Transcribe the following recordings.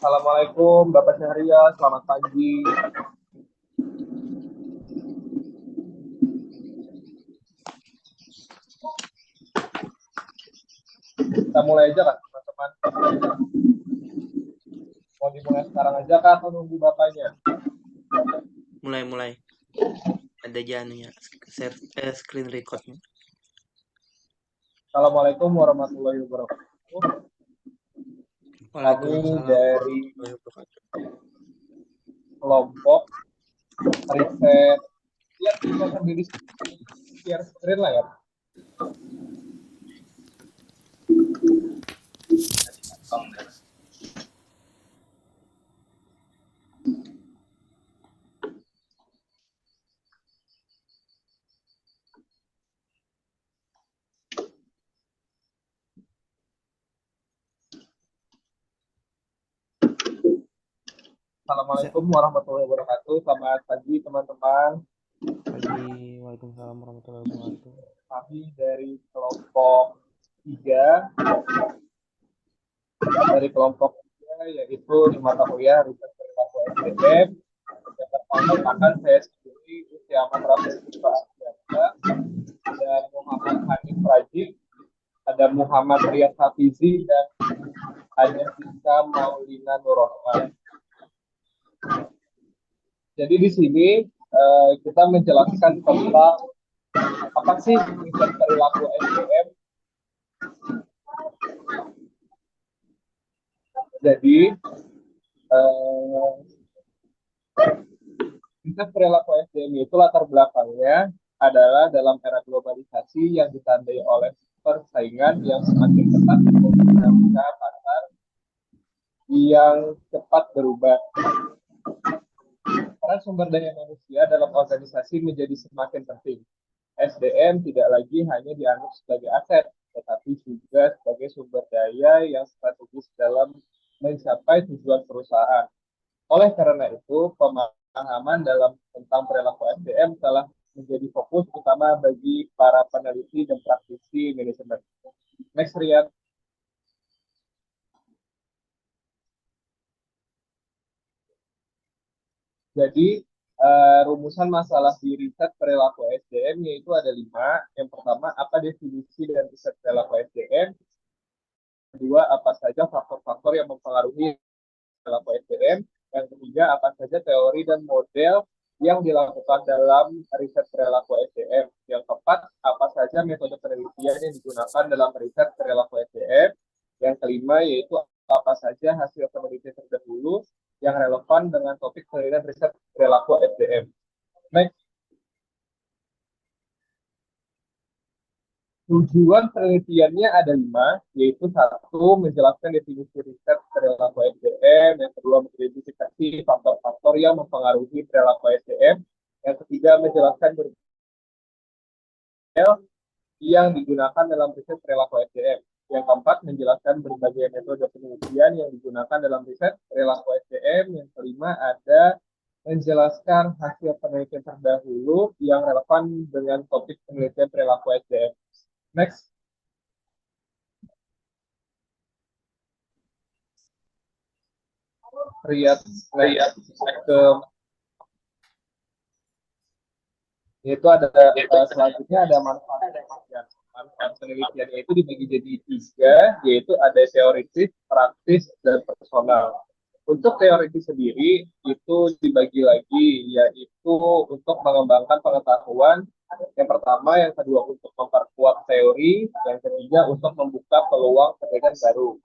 Assalamualaikum Bapak Syahrial, selamat pagi. Kita mulai aja kan teman-teman. Mau dimulai sekarang aja kah atau nunggu Bapaknya? Mulai. Ada janunya, screen recordnya. Assalamualaikum warahmatullahi wabarakatuh. Kami dari kelompok riset, ya bisa sendiri share screen lah ya. Assalamualaikum warahmatullahi wabarakatuh. Selamat pagi teman-teman. Pagi, waalaikumsalam warahmatullahi wabarakatuh. Kami dari kelompok 3, yaitu di mata kuliah riset perilaku SDM. Yang pertama akan saya sendiri usia amat Rasul ada Muhammad Hanif Rajib, ada Muhammad Riyad Hafizi, dan ada Sisa Maulina Nurrahman. Jadi di sini kita menjelaskan tentang apa sih riset perilaku SDM. Jadi riset perilaku SDM itu latar belakangnya adalah dalam era globalisasi yang ditandai oleh persaingan yang semakin ketat dan dinamika pasar yang cepat berubah. Karena sumber daya manusia dalam organisasi menjadi semakin penting. SDM tidak lagi hanya dianggap sebagai aset, tetapi juga sebagai sumber daya yang strategis dalam mencapai tujuan perusahaan. Oleh karena itu, pemahaman tentang perilaku SDM telah menjadi fokus utama bagi para peneliti dan praktisi manajemen. Next, Riyad. Jadi, rumusan masalah di riset perilaku SDM yaitu ada 5. Yang pertama, apa definisi dan riset perilaku SDM? Kedua, apa saja faktor-faktor yang mempengaruhi perilaku SDM? Yang ketiga, apa saja teori dan model yang dilakukan dalam riset perilaku SDM? Yang keempat, apa saja metode penelitian yang digunakan dalam riset perilaku SDM? Yang kelima, yaitu apa saja hasil penelitian terdahulu yang relevan dengan topik penelitian riset perilaku SDM. Next. Tujuan penelitiannya ada 5, yaitu 1, menjelaskan definisi riset perilaku SDM, yang kedua, mengidentifikasi faktor-faktor yang mempengaruhi perilaku SDM, yang ketiga, menjelaskan model yang digunakan dalam riset perilaku SDM, yang keempat, menjelaskan berbagai metode penelitian yang digunakan dalam riset perilaku SDM, yang kelima, ada menjelaskan hasil penelitian terdahulu yang relevan dengan topik penelitian perilaku SDM. Next. Riyad ke itu ada selanjutnya ada manfaat penelitian. Manfaat penelitian itu dibagi jadi 3, yaitu ada teoritis, praktis, dan personal. Untuk teoritis sendiri itu dibagi lagi, yaitu untuk mengembangkan pengetahuan. Yang pertama, yang kedua untuk memperkuat teori, yang ketiga untuk membuka peluang penelitian baru.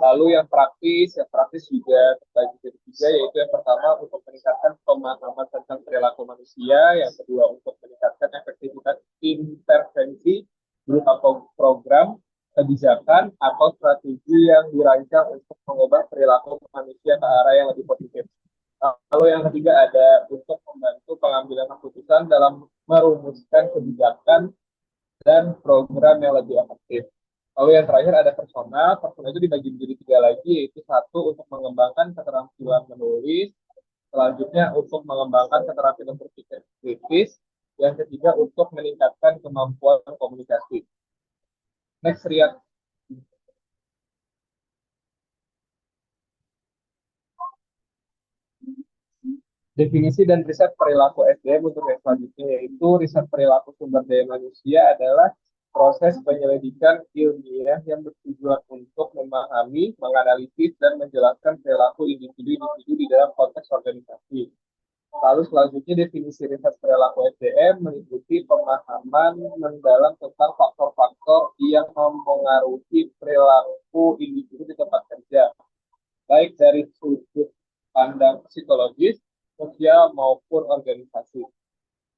Lalu yang praktis juga terbagi jadi 3, yaitu yang pertama untuk meningkatkan pemahaman tentang perilaku manusia, yang kedua untuk meningkatkan efektivitas intervensi berupa program, kebijakan, atau strategi yang dirancang untuk mengubah perilaku manusia ke arah yang lebih positif. Lalu yang ketiga ada untuk membantu pengambilan keputusan dalam merumuskan kebijakan dan program yang lebih efektif. Lalu yang terakhir ada personal itu dibagi menjadi 3 lagi, yaitu 1 untuk mengembangkan keterampilan menulis, selanjutnya untuk mengembangkan keterampilan berpikir kritis, yang ketiga untuk meningkatkan kemampuan komunikasi. Next, Riyad. Definisi dan riset perilaku SDM untuk yang selanjutnya, yaitu riset perilaku sumber daya manusia adalah proses penyelidikan ilmiah yang bertujuan untuk memahami, menganalisis, dan menjelaskan perilaku individu-individu di dalam konteks organisasi. Lalu selanjutnya definisi riset perilaku SDM meliputi pemahaman mendalam tentang faktor-faktor yang mempengaruhi perilaku individu di tempat kerja, baik dari sudut pandang psikologis, sosial, maupun organisasi.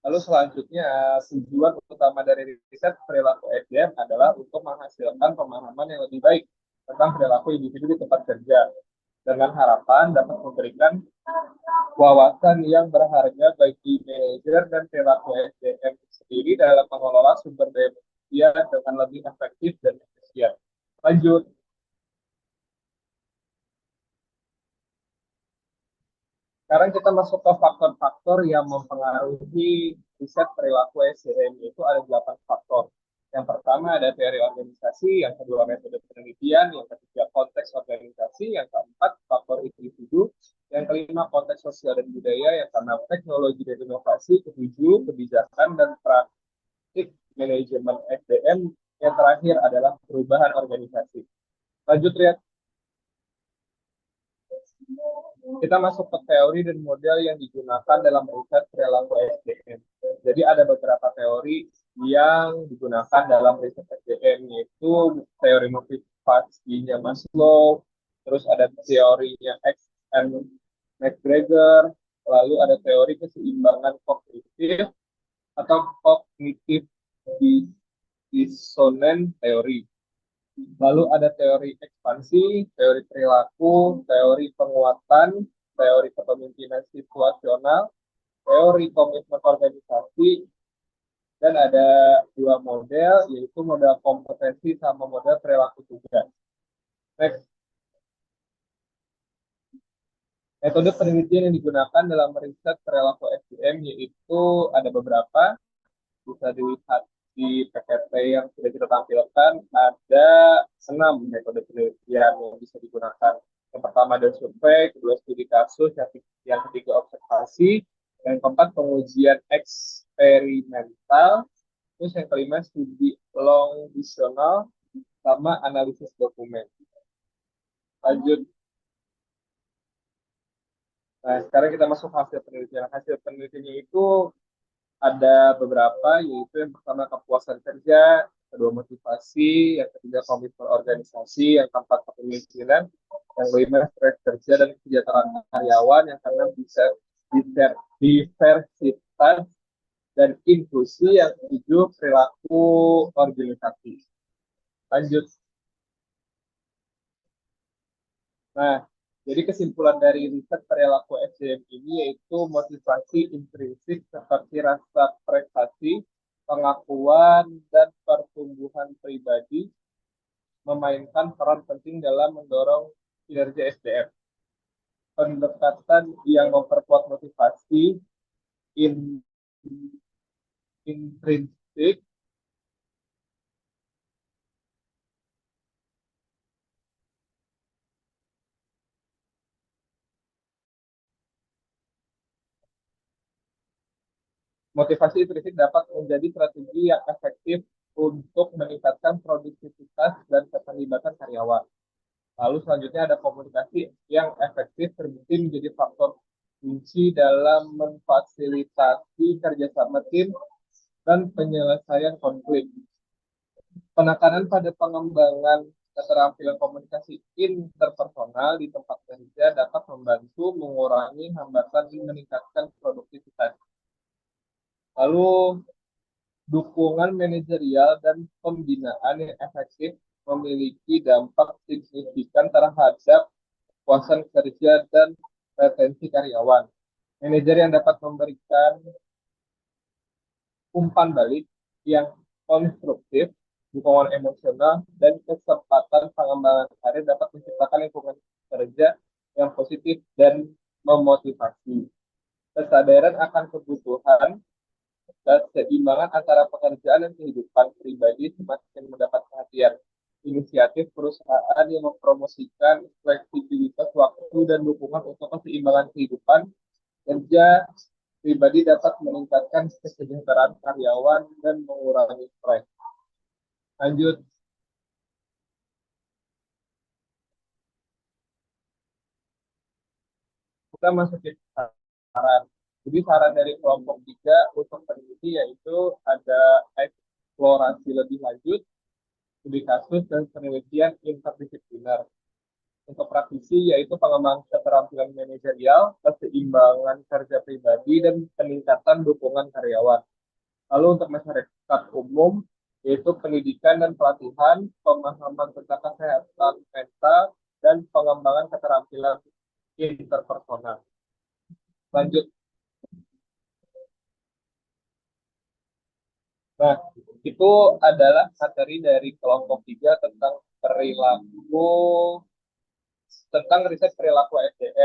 Lalu selanjutnya, tujuan utama dari riset perilaku SDM adalah untuk menghasilkan pemahaman yang lebih baik tentang perilaku individu di tempat kerja, dengan harapan dapat memberikan wawasan yang berharga bagi manajer dan perilaku SDM sendiri dalam mengelola sumber daya manusia dengan lebih efektif dan efisien. Lanjut. Sekarang kita masuk ke faktor-faktor yang mempengaruhi riset perilaku SDM. Itu ada 8 faktor. Yang pertama ada teori organisasi, yang kedua metode penelitian, yang ketiga konteks organisasi, yang keempat faktor individu, yang kelima konteks sosial dan budaya, yang keenam teknologi dan inovasi, ketujuh kebijakan dan praktik manajemen SDM, yang terakhir adalah perubahan organisasi. Lanjut, Rian. Kita masuk ke teori dan model yang digunakan dalam riset perilaku SDM. Jadi ada beberapa teori yang digunakan dalam riset SDM, yaitu teori motivasinya Maslow, terus ada teorinya X and McGregor, lalu ada teori keseimbangan kognitif atau kognitif dissonance teori. Lalu ada teori ekspansi, teori perilaku, teori penguatan, teori kepemimpinan situasional, teori komitmen organisasi, dan ada dua model, yaitu model kompetensi sama model perilaku tugas. Next. Metode penelitian yang digunakan dalam riset perilaku SDM yaitu ada beberapa, bisa dilihat di PPT yang sudah kita tampilkan. Ada 6 metode penelitian yang bisa digunakan. Yang pertama ada survei, kedua studi kasus, yang ketiga observasi, yang keempat pengujian eksperimental, terus yang kelima studi longitudinal, sama analisis dokumen. Lanjut. Nah, sekarang kita masuk hasil penelitian. Hasil penelitiannya itu ada beberapa, yaitu yang pertama kepuasan kerja, kedua motivasi, yang ketiga komitmen organisasi, yang keempat kepemimpinan, yang kelima stres kerja dan kesejahteraan karyawan, yang keenam bisa diversitas dan inklusi, yang ketujuh perilaku organisasi. Lanjut. Nah, jadi kesimpulan dari riset perilaku SDM ini yaitu motivasi intrinsik seperti rasa prestasi, pengakuan, dan pertumbuhan pribadi memainkan peran penting dalam mendorong kinerja SDM. Pendekatan yang memperkuat motivasi intrinsik motivasi intrinsik dapat menjadi strategi yang efektif untuk meningkatkan produktivitas dan keterlibatan karyawan. Lalu selanjutnya ada komunikasi yang efektif terbukti menjadi faktor kunci dalam memfasilitasi kerjasama tim dan penyelesaian konflik. Penekanan pada pengembangan keterampilan komunikasi interpersonal di tempat kerja dapat membantu mengurangi hambatan dan meningkatkan produktivitas. Lalu dukungan manajerial dan pembinaan yang efektif memiliki dampak signifikan terhadap kepuasan kerja dan retensi karyawan. Manajer yang dapat memberikan umpan balik yang konstruktif, dukungan emosional, dan kesempatan pengembangan karir dapat menciptakan lingkungan kerja yang positif dan memotivasi. Kesadaran akan kebutuhan dan keseimbangan antara pekerjaan dan kehidupan pribadi semakin mendapat perhatian. Inisiatif perusahaan yang mempromosikan fleksibilitas waktu dan dukungan untuk keseimbangan kehidupan Kerja pribadi dapat meningkatkan kesejahteraan karyawan dan mengurangi stres. Lanjut, kita masuk ke saran. Jadi saran dari kelompok 3 untuk peneliti yaitu ada eksplorasi lebih lanjut, studi kasus, dan penelitian interdisipliner. Untuk praktisi yaitu pengembangan keterampilan manajerial, keseimbangan kerja pribadi, dan peningkatan dukungan karyawan. Lalu untuk masyarakat umum yaitu pendidikan dan pelatihan, pemahaman tentang kesehatan mental, dan pengembangan keterampilan interpersonal. Lanjut. Nah, itu adalah materi dari kelompok 3 tentang perilaku, tentang riset perilaku SDM